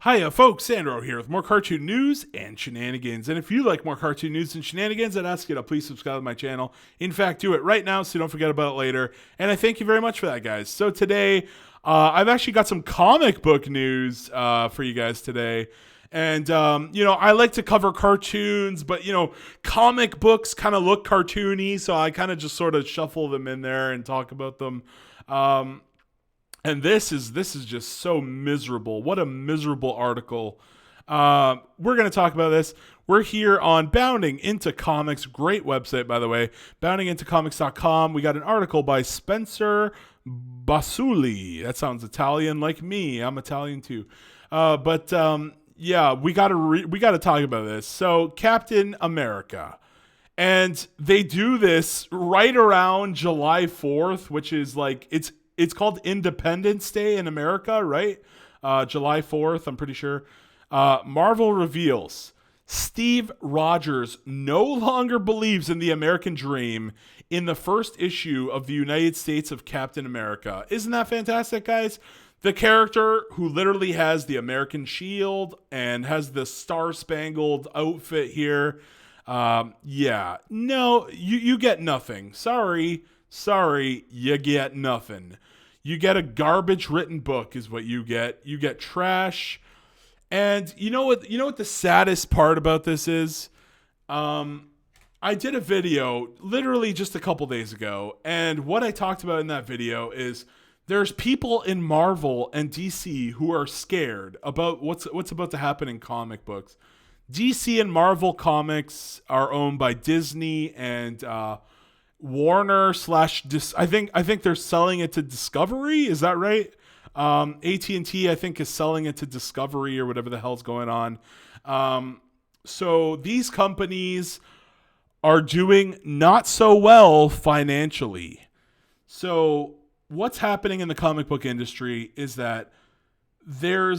Hiya, folks. Sandro here with more cartoon news and shenanigans. And if you like more cartoon news and shenanigans, I'd ask you to please subscribe to my channel. In fact, do it right now so you don't forget about it later. And I thank you very much for that, guys. So today, I've actually got some comic book news for you guys today. And, I like to cover cartoons, but, comic books kind of look cartoony. So I kind of just sort of shuffle them in there and talk about them. And this is just so miserable. What a miserable article. We're going to talk about this. We're here on Bounding Into Comics. Great website, by the way. boundingintocomics.com. We got an article by Spencer Basuli. That sounds Italian like me. I'm Italian too. Yeah, we got to talk about this. So, Captain America. And they do this right around July 4th, which is like it's called Independence Day in America, right? July 4th, I'm pretty sure. Marvel reveals Steve Rogers no longer believes in the American dream in the first issue of the United States of Captain America. Isn't that fantastic, guys? The character who literally has the American shield and has the star-spangled outfit here. No, you get nothing. Sorry, you get nothing. You get a garbage written book is what you get. You get trash. And you know what the saddest part about this is? I did a video literally just a couple days ago, and what I talked about in that video is there's people in Marvel and DC who are scared about what's about to happen in comic books. DC and Marvel Comics are owned by Disney and Warner / I think they're selling it to Discovery. Is that right? AT&T I think is selling it to Discovery or whatever the hell's going on. So these companies are doing not so well financially. So what's happening in the comic book industry is that they're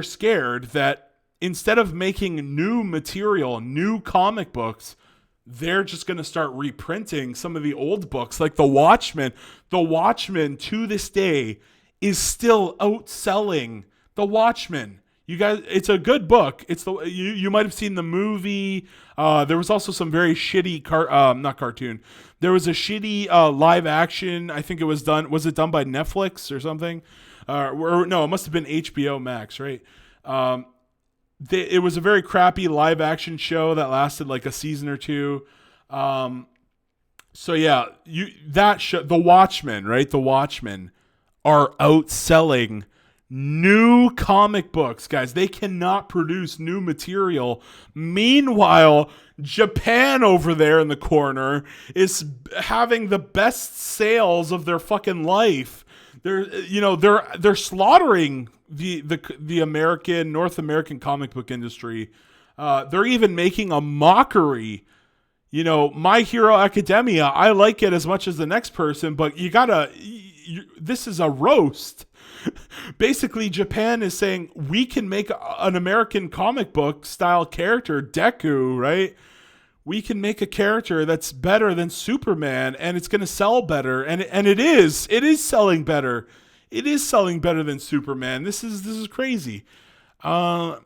scared that instead of making new material, new comic books, they're just going to start reprinting some of the old books like The Watchmen. The Watchmen to this day is still outselling The Watchmen. You guys, it's a good book. You might have seen the movie. There was also some very shitty not cartoon. There was a shitty live action. I think it was done. Was it done by Netflix or something? Or no, it must have been HBO Max, right? It was a very crappy live action show that lasted like a season or two. So yeah, that show, The Watchmen, right? The Watchmen are outselling new comic books, guys. They cannot produce new material. Meanwhile, Japan over there in the corner is having the best sales of their fucking life. They're slaughtering the American, North American comic book industry. They're even making a mockery. My Hero Academia, I like it as much as the next person, but this is a roast. Basically, Japan is saying we can make an American comic book style character, Deku, right? We can make a character that's better than Superman, and it's going to sell better, and it is selling better. It is selling better than Superman. This is crazy, and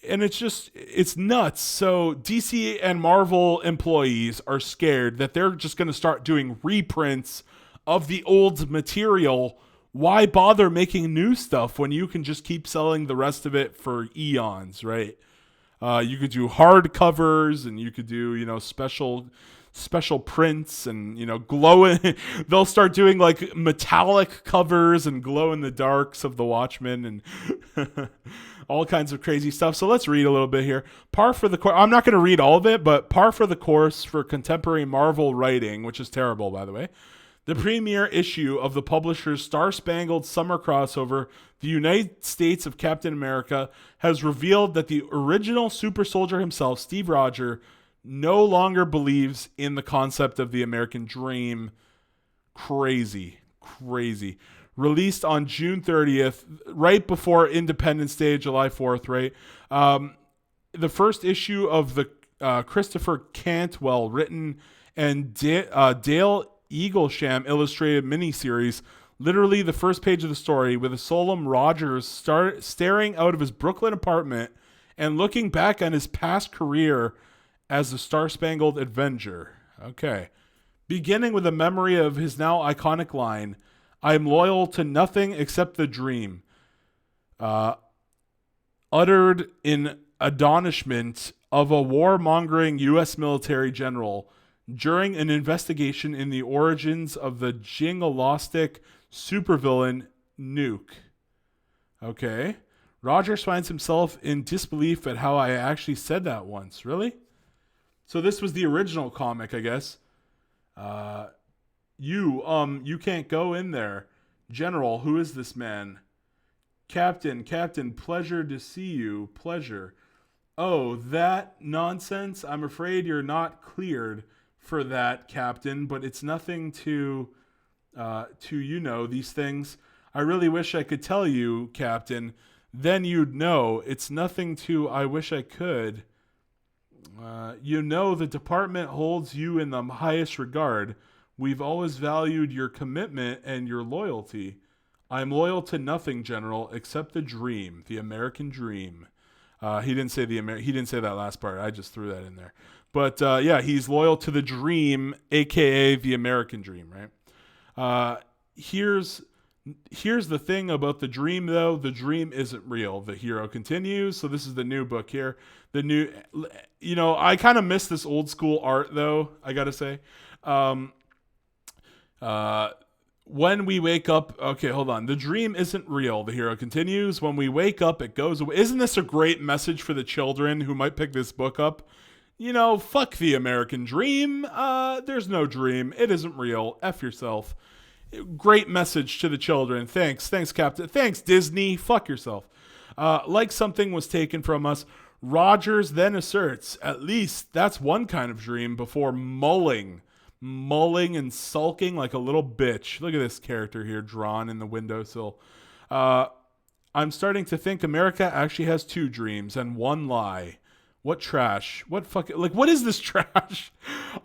it's nuts. So DC and Marvel employees are scared that they're just going to start doing reprints of the old material. Why bother making new stuff when you can just keep selling the rest of it for eons, right? You could do hardcovers, and you could do, special prints, and, glow. They'll start doing like metallic covers and glow in the darks of the Watchmen and all kinds of crazy stuff. So let's read a little bit here. Par for the course. I'm not going to read all of it, but par for the course for contemporary Marvel writing, which is terrible, by the way. The premiere issue of the publisher's Star-Spangled Summer crossover, The United States of Captain America, has revealed that the original super soldier himself, Steve Rogers, no longer believes in the concept of the American dream. Crazy. Released on June 30th, right before Independence Day, July 4th, right? The first issue of the Christopher Cantwell written and Dale Eaglesham illustrated miniseries Literally the first page of the story, with a solemn Rogers staring out of his Brooklyn apartment and looking back on his past career as the Star-Spangled Avenger. Okay. Beginning with a memory of his now iconic line, "I am loyal to nothing except the dream," uttered in admonishment of a warmongering U.S. military general during an investigation in the origins of the jingoistic supervillain Nuke. Okay. Rogers finds himself in disbelief at how I actually said that once. Really? So this was the original comic, I guess. You can't go in there. General, who is this man? Captain, pleasure to see you. Pleasure. Oh, that nonsense? I'm afraid you're not cleared for that, Captain, but it's nothing to these things. I really wish I could tell you, Captain. Then you'd know. It's nothing to I wish I could. The department holds you in the highest regard. We've always valued your commitment and your loyalty. I'm loyal to nothing, General, except the dream, the American dream. He didn't say he didn't say that last part. I just threw that in there. But he's loyal to the dream, aka the American dream, right? Here's the thing about the dream, though. The dream isn't real. The hero continues. So this is the new book here. The new, I kind of miss this old school art, though, I gotta say. When we wake up, okay, hold on. The dream isn't real. The hero continues. When we wake up, it goes away. Isn't this a great message for the children who might pick this book up? Fuck the American dream. There's no dream. It isn't real. F yourself. Great message to the children. Thanks, Captain. Thanks, Disney. Fuck yourself. Like something was taken from us, Rogers then asserts, at least that's one kind of dream, before mulling and sulking like a little bitch. Look at this character here drawn in the windowsill. I'm starting to think America actually has two dreams and one lie. What trash? What fucking, what is this trash?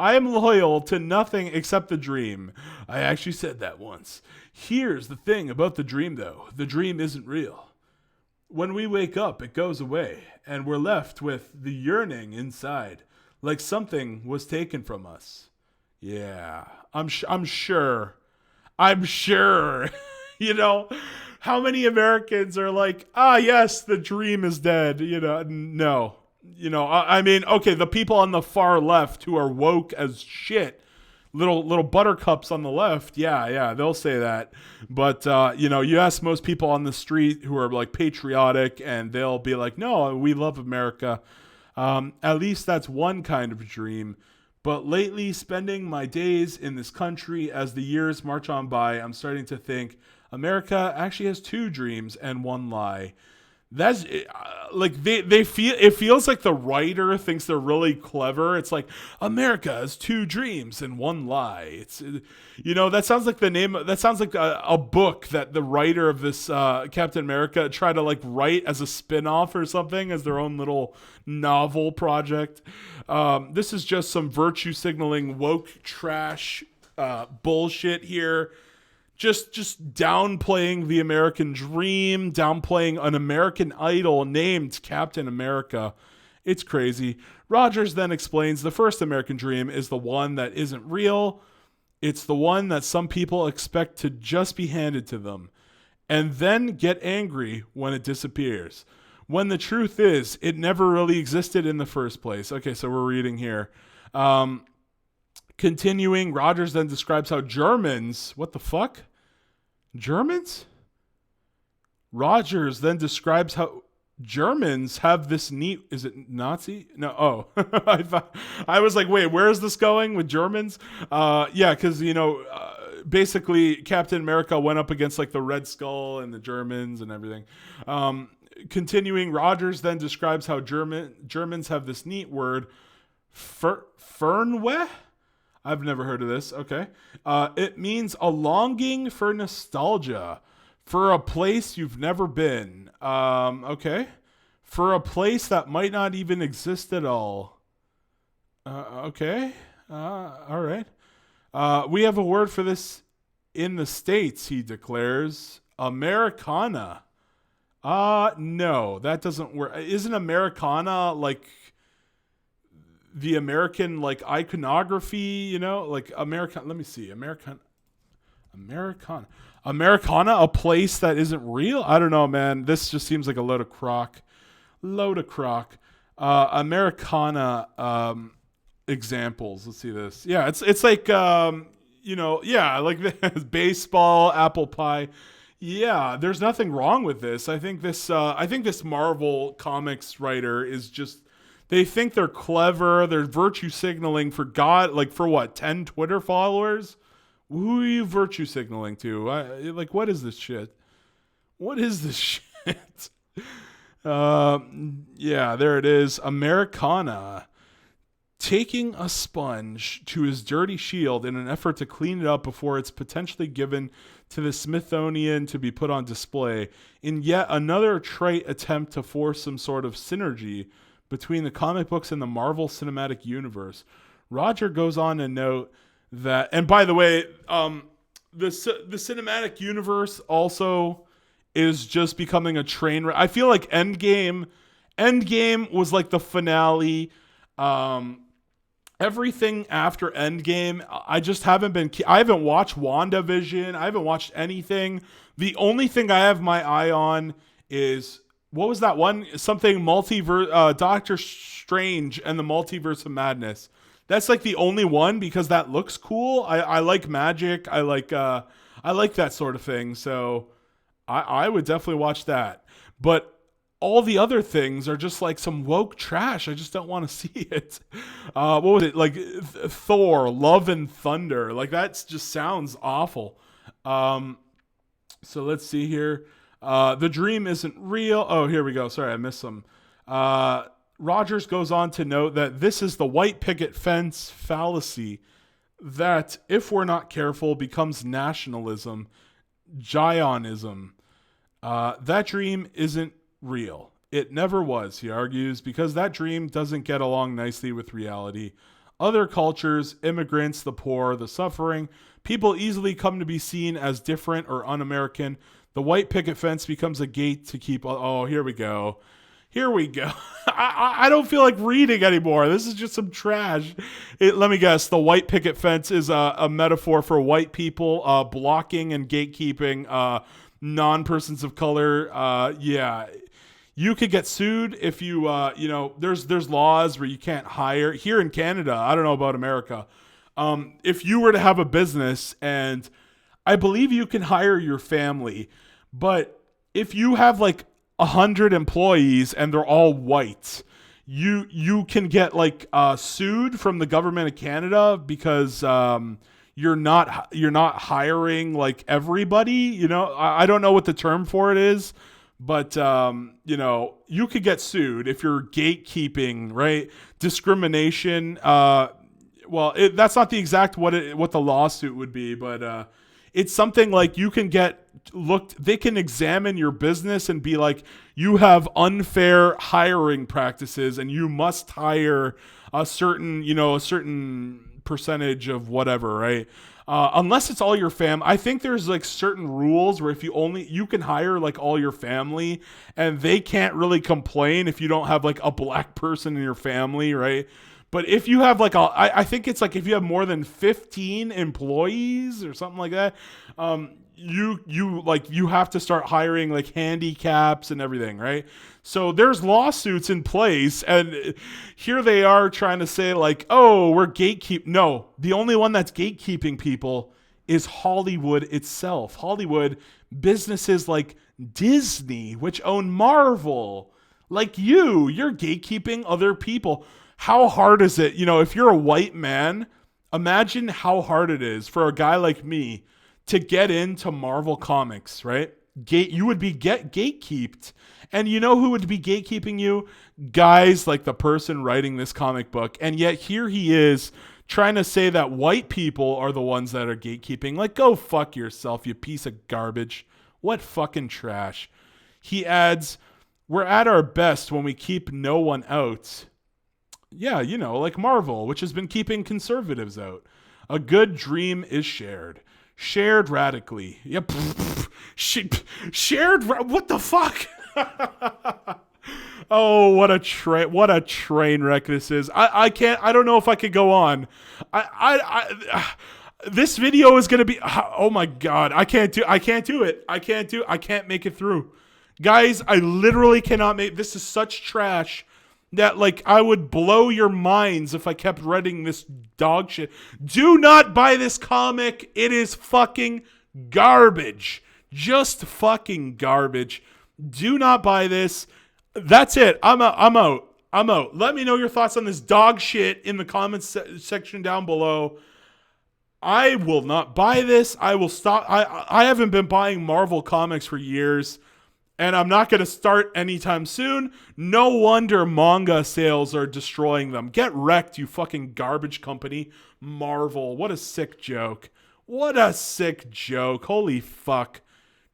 I am loyal to nothing except the dream. I actually said that once. Here's the thing about the dream, though. The dream isn't real. When we wake up, it goes away, and we're left with the yearning inside, like something was taken from us. Yeah, I'm sure. How many Americans are like, yes, the dream is dead. No. Okay, the people on the far left who are woke as shit, little buttercups on the left, yeah, they'll say that. But, you ask most people on the street who are, patriotic, and they'll be like, no, we love America. At least that's one kind of dream. But lately, spending my days in this country as the years march on by, I'm starting to think America actually has two dreams and one lie. That's they feel, it feels like the writer thinks they're really clever. It's like America has two dreams and one lie. It's that sounds like a book that the writer of this Captain America tried to write as a spin-off or something, as their own little novel project. This is just some virtue signaling woke trash bullshit here. Just downplaying the American dream, downplaying an American idol named Captain America. It's crazy. Rogers then explains the first American dream is the one that isn't real. It's the one that some people expect to just be handed to them, and then get angry when it disappears. When the truth is, it never really existed in the first place. Okay, so we're reading here. Continuing, Rogers then describes how Germans... What the fuck? Germans? Rogers then describes how Germans have this neat... Is it Nazi? No. Oh. I was like, wait, where is this going with Germans? Yeah, because, basically Captain America went up against the Red Skull and the Germans and everything. Continuing, Rogers then describes how Germans have this neat word, Fernweh? I've never heard of this. Okay. It means a longing for nostalgia, for a place you've never been. Okay. For a place that might not even exist at all. Okay. All right. We have a word for this in the States, he declares. Americana. No, that doesn't work. Isn't Americana like the American like iconography, like American, let me see. Americana, a place that isn't real? I don't know, man. This just seems like a load of crock. Americana examples. Let's see this. Yeah, it's like like this baseball, apple pie. Yeah, there's nothing wrong with this. I think this Marvel Comics writer is just, they think they're clever. They're virtue signaling for God, like for what, 10 Twitter followers? Who are you virtue signaling to? What is this shit? What is this shit? Yeah, there it is. Americana taking a sponge to his dirty shield in an effort to clean it up before it's potentially given to the Smithsonian to be put on display, in yet another trite attempt to force some sort of synergy between the comic books and the Marvel Cinematic Universe. Roger goes on to note that, and by the way, the Cinematic Universe also is just becoming a train wreck. I feel like Endgame was like the finale. Everything after Endgame, I haven't watched WandaVision. I haven't watched anything. The only thing I have my eye on is, what was that one? Something Doctor Strange and the Multiverse of Madness. That's like the only one because that looks cool. I like magic. I like that sort of thing. So I would definitely watch that. But all the other things are just like some woke trash. I just don't want to see it. What was it? Like Thor, Love and Thunder. Like that just sounds awful. So let's see here. The dream isn't real. Oh, here we go. Sorry, I missed some. Rogers goes on to note that this is the white picket fence fallacy that, if we're not careful, becomes nationalism, Zionism. That dream isn't real. It never was, he argues, because that dream doesn't get along nicely with reality. Other cultures, immigrants, the poor, the suffering, people easily come to be seen as different or un-American. The white picket fence becomes a gate to keep... Oh, here we go. I don't feel like reading anymore. This is just some trash. Let me guess. The white picket fence is a metaphor for white people blocking and gatekeeping non-persons of color. Yeah. You could get sued if you, there's laws where you can't hire. Here in Canada, I don't know about America. If you were to have a business, and I believe you can hire your family, but if you have like 100 employees and they're all white, you can get like sued from the government of Canada because you're not hiring like everybody. I don't know what the term for it is, but you could get sued if you're gatekeeping, right? Discrimination. That's not the exact what the lawsuit would be, but it's something like you can get looked. They can examine your business and be like, you have unfair hiring practices, and you must hire a certain percentage of whatever, right? Unless it's all your fam. I think there's like certain rules where if you can hire like all your family, and they can't really complain if you don't have like a black person in your family, right? But if you have like I think it's like if you have more than 15 employees or something like that, you have to start hiring like handicaps and everything, right? So there's lawsuits in place, and here they are trying to say like, oh, we're gatekeep. No, the only one that's gatekeeping people is Hollywood itself. Hollywood, businesses like Disney, which own Marvel, like you're gatekeeping other people. How hard is it? If you're a white man, imagine how hard it is for a guy like me to get into Marvel Comics, right? You would be gatekeeped. And you know who would be gatekeeping you? Guys like the person writing this comic book. And yet here he is trying to say that white people are the ones that are gatekeeping. Like, go fuck yourself, you piece of garbage. What fucking trash. He adds, we're at our best when we keep no one out. Yeah, like Marvel, which has been keeping conservatives out. A good dream is shared. Shared radically. Yep. Shared. What the fuck? Oh, what a train wreck this is. I can't. I don't know if I could go on. This video is gonna be. Oh my god. I can't do it. I can't make it through. Guys, I literally cannot make. This is such trash that, like, I would blow your minds if I kept reading this dog shit. Do not buy this comic. It is fucking garbage. Just fucking garbage. Do not buy this. That's it. I'm out. Let me know your thoughts on this dog shit in the comments section down below. I will not buy this. I will stop. I haven't been buying Marvel comics for years. And I'm not going to start anytime soon. No wonder manga sales are destroying them. Get wrecked, you fucking garbage company. Marvel. What a sick joke. What a sick joke. Holy fuck.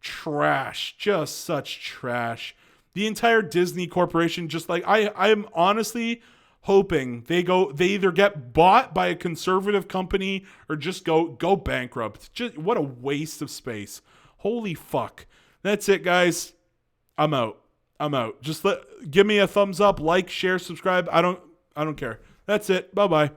Trash. Just such trash. The entire Disney Corporation, just like, I'm honestly hoping they either get bought by a conservative company or just go bankrupt. Just what a waste of space. Holy fuck. That's it, guys. I'm out. Just give me a thumbs up, like, share, subscribe. I don't care. That's it. Bye-bye.